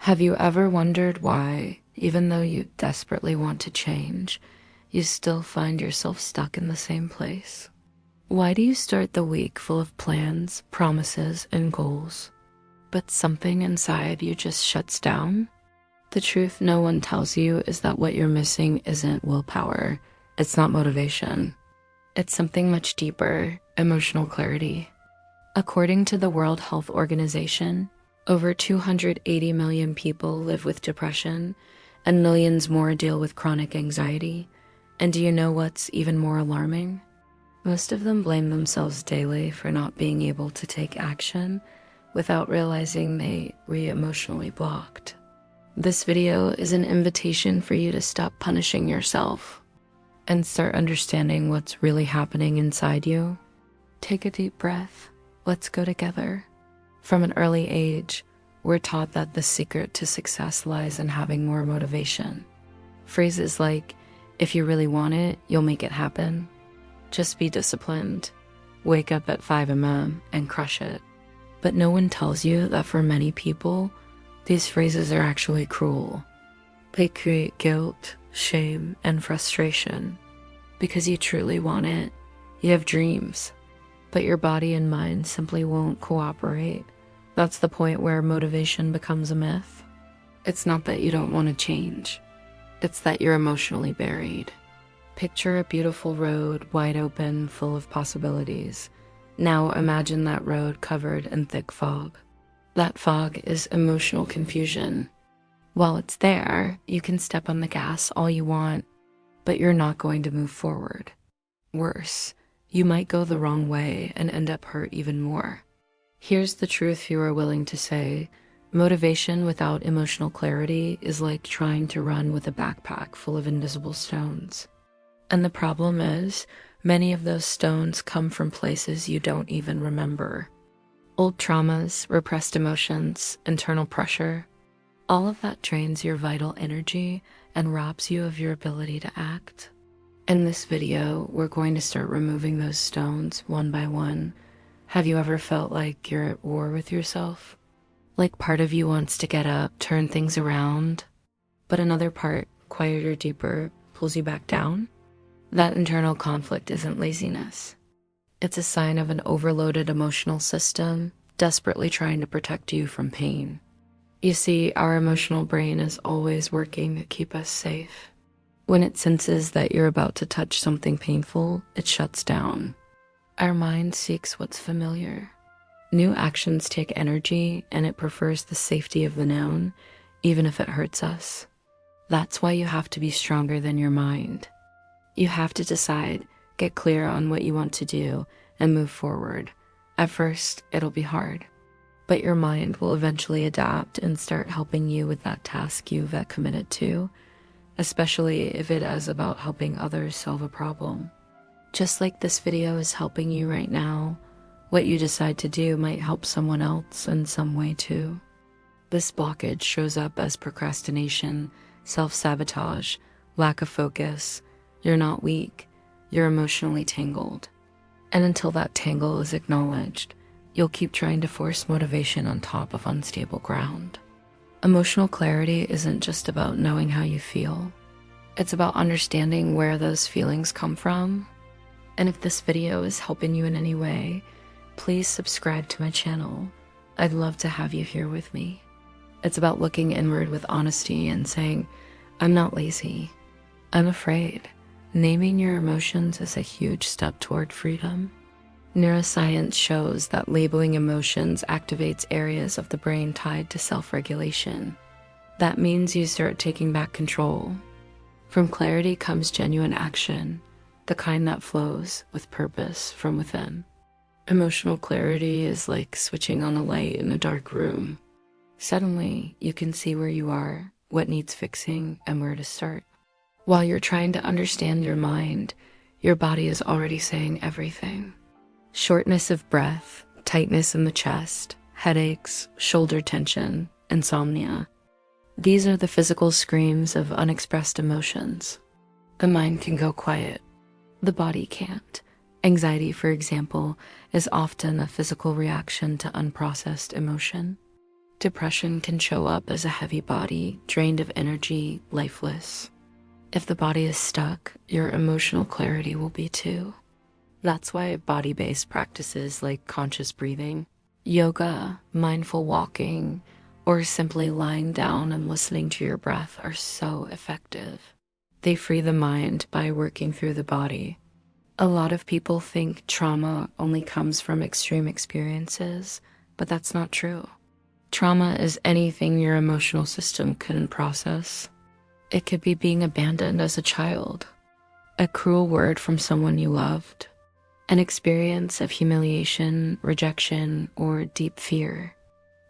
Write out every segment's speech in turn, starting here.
Have you ever wondered why, even though you desperately want to change, you still find yourself stuck in the same place? Why do you start the week full of plans, promises, and goals, but something inside you just shuts down? The truth no one tells you is that what you're missing isn't willpower. It's not motivation. It's something much deeper, emotional clarity. According to the World Health Organization, over 280 million people live with depression, and millions more deal with chronic anxiety. And do you know what's even more alarming? Most of them blame themselves daily for not being able to take action without realizing they emotionally blocked. This video is an invitation for you to stop punishing yourself and start understanding what's really happening inside you. Take a deep breath. Let's go together. From an early age, we're taught that the secret to success lies in having more motivation. Phrases like, if you really want it, you'll make it happen. Just be disciplined. Wake up at 5 a.m. and crush it. But no one tells you that for many people, these phrases are actually cruel. They create guilt, shame, and frustration. Because you truly want it, you have dreams, but your body and mind simply won't cooperate. That's the point where motivation becomes a myth. It's not that you don't want to change. It's that you're emotionally buried. Picture a beautiful road, wide open, full of possibilities. Now imagine that road covered in thick fog. That fog is emotional confusion. While it's there, you can step on the gas all you want, but you're not going to move forward. Worse, you might go the wrong way and end up hurt even more. Here's the truth you are willing to say. Motivation without emotional clarity is like trying to run with a backpack full of invisible stones. And the problem is, many of those stones come from places you don't even remember. Old traumas, repressed emotions, internal pressure. All of that drains your vital energy and robs you of your ability to act. In this video, we're going to start removing those stones one by one. Have you ever felt like you're at war with yourself? Like part of you wants to get up, turn things around, but another part, quieter, deeper, pulls you back down? That internal conflict isn't laziness. It's a sign of an overloaded emotional system, desperately trying to protect you from pain. You see, our emotional brain is always working to keep us safe. When it senses that you're about to touch something painful, it shuts down. Our mind seeks what's familiar. New actions take energy, and it prefers the safety of the known, even if it hurts us. That's why you have to be stronger than your mind. You have to decide, get clear on what you want to do, and move forward. At first, it'll be hard, but your mind will eventually adapt and start helping you with that task you've committed to, especially if it is about helping others solve a problem. Just like this video is helping you right now, what you decide to do might help someone else in some way too. This blockage shows up as procrastination, self-sabotage, lack of focus. You're not weak, you're emotionally tangled. And until that tangle is acknowledged, you'll keep trying to force motivation on top of unstable ground. Emotional clarity isn't just about knowing how you feel. It's about understanding where those feelings come from. And if this video is helping you in any way, please subscribe to my channel. I'd love to have you here with me. It's about looking inward with honesty and saying, I'm not lazy, I'm afraid. Naming your emotions is a huge step toward freedom. Neuroscience shows that labeling emotions activates areas of the brain tied to self-regulation. That means you start taking back control. From clarity comes genuine action, the kind that flows with purpose from within. Emotional clarity is like switching on a light in a dark room. Suddenly, you can see where you are, what needs fixing, and where to start. While you're trying to understand your mind, your body is already saying everything. Shortness of breath, tightness in the chest, headaches, shoulder tension, insomnia. These are the physical screams of unexpressed emotions. The mind can go quiet. The body can't. Anxiety, for example, is often a physical reaction to unprocessed emotion. Depression can show up as a heavy body, drained of energy, lifeless. If the body is stuck, your emotional clarity will be too. That's why body-based practices like conscious breathing, yoga, mindful walking, or simply lying down and listening to your breath are so effective. They free the mind by working through the body. A lot of people think trauma only comes from extreme experiences, but that's not true. Trauma is anything your emotional system couldn't process. It could be being abandoned as a child, a cruel word from someone you loved, an experience of humiliation, rejection, or deep fear.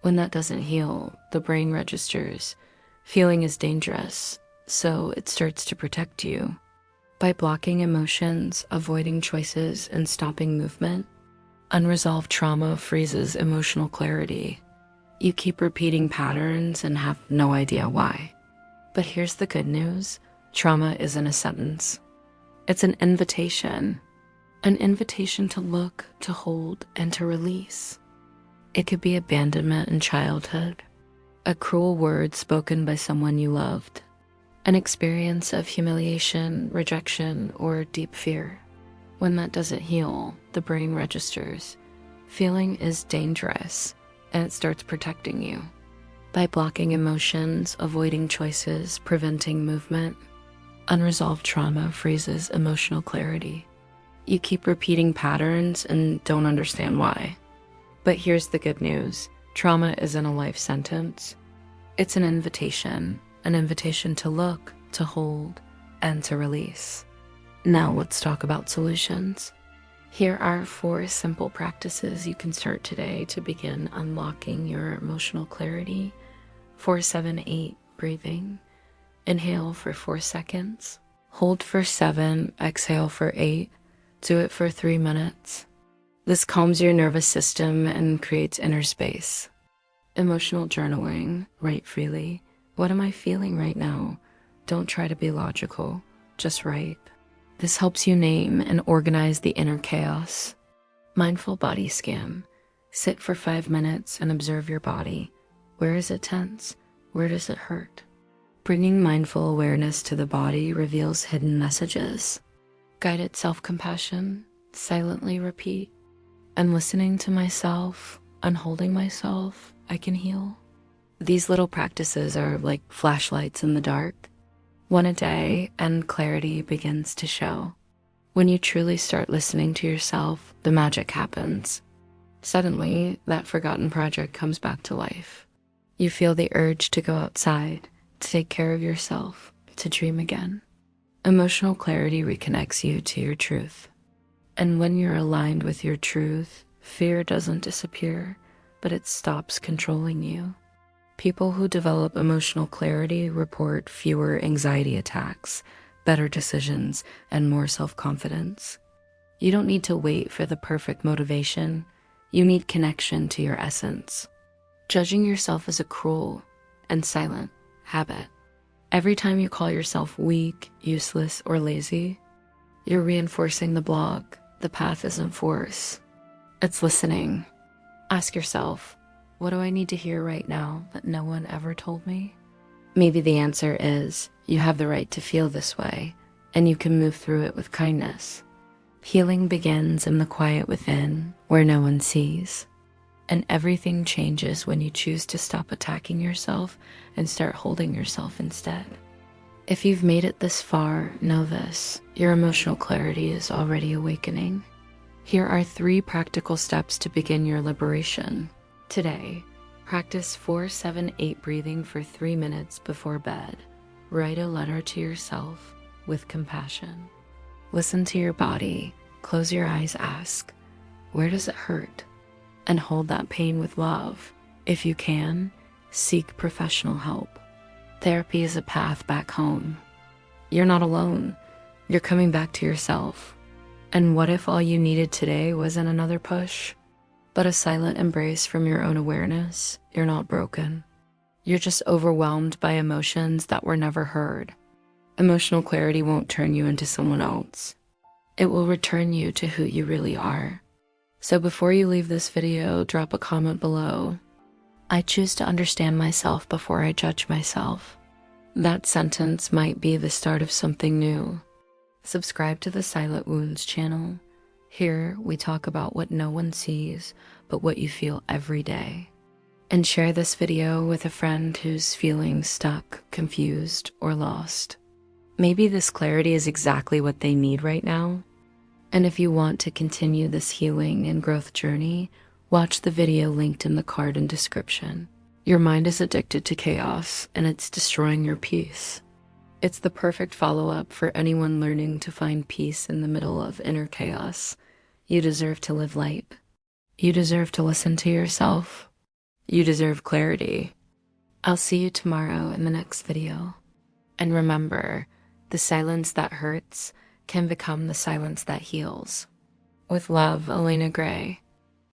When that doesn't heal, the brain registers, feeling is dangerous, so it starts to protect you. By blocking emotions, avoiding choices, and stopping movement, unresolved trauma freezes emotional clarity. You keep repeating patterns and have no idea why. But here's the good news. Trauma isn't a sentence. It's an invitation to look, to hold, and to release. It could be abandonment in childhood, a cruel word spoken by someone you loved, an experience of humiliation, rejection, or deep fear. When that doesn't heal, the brain registers. Feeling is dangerous, and it starts protecting you. By blocking emotions, avoiding choices, preventing movement, unresolved trauma freezes emotional clarity. You keep repeating patterns and don't understand why. But here's the good news. Trauma isn't a life sentence. It's an invitation to look, to hold, and to release. Now let's talk about solutions. Here are 4 simple practices you can start today to begin unlocking your emotional clarity. 4-7-8 breathing. Inhale for 4 seconds. Hold for 7, exhale for 8. Do it for 3 minutes. This calms your nervous system and creates inner space. Emotional journaling. Write freely. What am I feeling right now? Don't try to be logical. Just write. This helps you name and organize the inner chaos. Mindful body scan. Sit for 5 minutes and observe your body. Where is it tense? Where does it hurt? Bringing mindful awareness to the body reveals hidden messages. Guided self-compassion. Silently repeat. I'm listening to myself. I'm holding myself. I can heal. These little practices are like flashlights in the dark. One a day, and clarity begins to show. When you truly start listening to yourself, the magic happens. Suddenly, that forgotten project comes back to life. You feel the urge to go outside, to take care of yourself, to dream again. Emotional clarity reconnects you to your truth. And when you're aligned with your truth, fear doesn't disappear, but it stops controlling you. People who develop emotional clarity report fewer anxiety attacks, better decisions, and more self-confidence. You don't need to wait for the perfect motivation. You need connection to your essence. Judging yourself is a cruel and silent habit. Every time you call yourself weak, useless, or lazy, you're reinforcing the block. The path isn't force. It's listening. Ask yourself, what do I need to hear right now that no one ever told me? Maybe the answer is, you have the right to feel this way, and you can move through it with kindness. Healing begins in the quiet within, where no one sees. And everything changes when you choose to stop attacking yourself and start holding yourself instead. If you've made it this far, know this, your emotional clarity is already awakening. Here are 3 practical steps to begin your liberation. Today, practice 4-7-8 breathing for 3 minutes before bed. Write a letter to yourself with compassion. Listen to your body. Close your eyes, ask, where does it hurt? And hold that pain with love. If you can, seek professional help. Therapy is a path back home. You're not alone. You're coming back to yourself. And what if all you needed today wasn't another push, but a silent embrace from your own awareness? You're not broken. You're just overwhelmed by emotions that were never heard. Emotional clarity won't turn you into someone else. It will return you to who you really are. So before you leave this video, drop a comment below. I choose to understand myself before I judge myself. That sentence might be the start of something new. Subscribe to the Silent Wounds channel. Here we talk about what no one sees, but what you feel every day. And share this video with a friend who's feeling stuck, confused, or lost. Maybe this clarity is exactly what they need right now. And if you want to continue this healing and growth journey, watch the video linked in the card and description. Your mind is addicted to chaos, and it's destroying your peace. It's the perfect follow-up for anyone learning to find peace in the middle of inner chaos. You deserve to live light. You deserve to listen to yourself. You deserve clarity. I'll see you tomorrow in the next video. And remember, the silence that hurts can become the silence that heals. With love, Elena Gray.